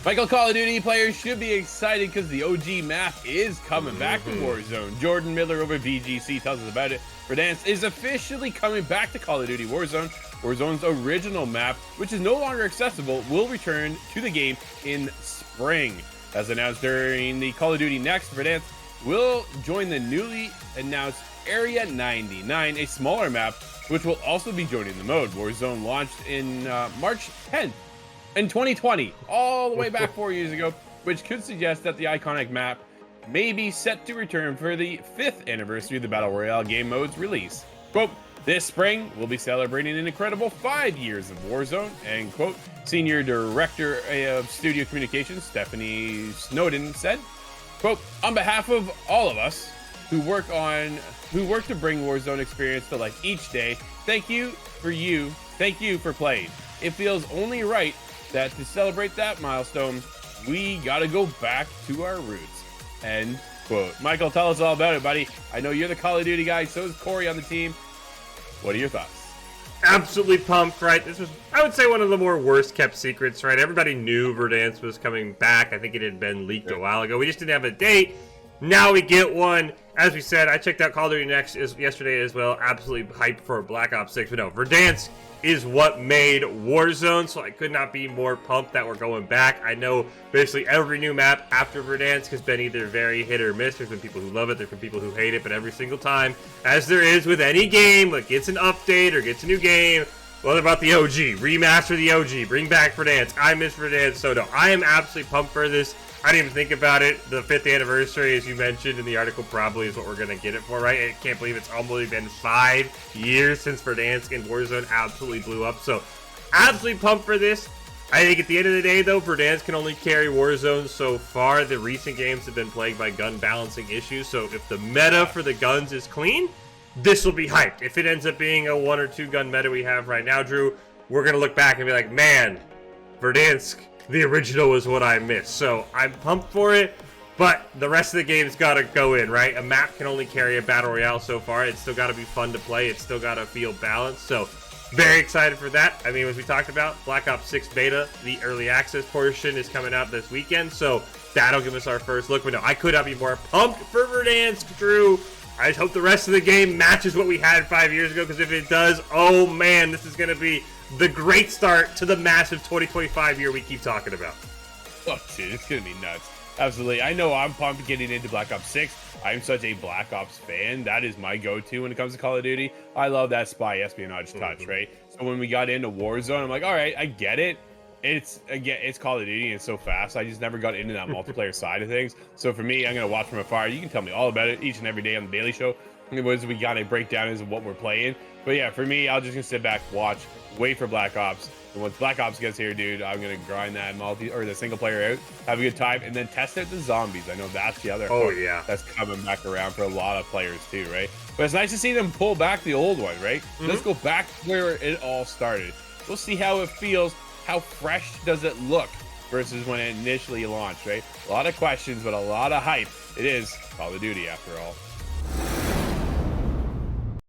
Michael, Call of Duty players should be excited because the OG map is coming back to Warzone. Jordan Miller over VGC tells us about it. Verdansk is officially coming back to Call of Duty Warzone. Warzone's original map, which is no longer accessible, will return to the game in spring. As announced during the Call of Duty Next, Verdansk will join the newly announced Area 99, a smaller map, which will also be joining the mode. Warzone launched in March 10th. In 2020, all the way back 4 years ago, which could suggest that the iconic map may be set to return for the 5th anniversary of the Battle Royale game mode's release. Quote, this spring, we'll be celebrating an incredible 5 years of Warzone, end quote. Senior Director of Studio Communications, Stephanie Snowden, said, quote, on behalf of all of us who work to bring Warzone experience to life each day, thank you for playing. It feels only right that to celebrate that milestone, we gotta go back to our roots, end quote. Michael, tell us all about it, buddy. I know you're the Call of Duty guy, so is Corey on the team. What are your thoughts? Absolutely pumped, right? This was, I would say, one of the more worst kept secrets, right? Everybody knew Verdansk was coming back. I think it had been leaked a while ago. We just didn't have a date. Now we get one. As we said, I checked out Call of Duty Next yesterday as well. Absolutely hyped for Black Ops 6. But no, Verdansk is what made Warzone, so I could not be more pumped that we're going back. I know basically every new map after Verdansk has been either very hit or miss. There's been people who love it, there's been people who hate it, but every single time, as there is with any game, like gets an update or gets a new game, what about the OG? Remaster the OG, bring back Verdansk. I miss Verdansk, so no, I am absolutely pumped for this. I didn't even think about it. The 5th anniversary, as you mentioned in the article, probably is what we're going to get it for, right? I can't believe it's almost been 5 years since Verdansk and Warzone absolutely blew up. So, absolutely pumped for this. I think at the end of the day, though, Verdansk can only carry Warzone so far. The recent games have been plagued by gun balancing issues. So, if the meta for the guns is clean, this will be hyped. If it ends up being a 1 or 2 gun meta we have right now, Drew, we're going to look back and be like, man, Verdansk, the original was what I missed. So I'm pumped for it, but the rest of the game's got to go in, right? A map can only carry a Battle Royale so far. It's still got to be fun to play. It's still got to feel balanced. So very excited for that. I mean, as we talked about, Black Ops 6 beta, the early access portion is coming out this weekend. So that'll give us our first look. But no, I could not be more pumped for Verdansk, Drew. I just hope the rest of the game matches what we had 5 years ago, because if it does, oh man, this is going to be the great start to the massive 2025 year we keep talking about. Oh, dude, it's going to be nuts. Absolutely. I know I'm pumped getting into Black Ops 6. I'm such a Black Ops fan. That is my go-to when it comes to Call of Duty. I love that spy espionage touch, right? So when we got into Warzone, I'm like, all right, I get it. It's Call of Duty and it's so fast. I just never got into that multiplayer side of things. So for me, I'm going to watch from afar. You can tell me all about it each and every day on the Daily Show. As we got a breakdown as of what we're playing. But yeah, for me, I'll just gonna sit back, watch, wait for Black Ops. And once Black Ops gets here, dude, I'm gonna grind that the single player out, have a good time, and then test out the zombies. I know that's the other that's coming back around for a lot of players too, right? But it's nice to see them pull back the old one, right? Let's go back where it all started. We'll see how it feels. How fresh does it look versus when it initially launched, right? A lot of questions, but a lot of hype. It is Call of Duty after all.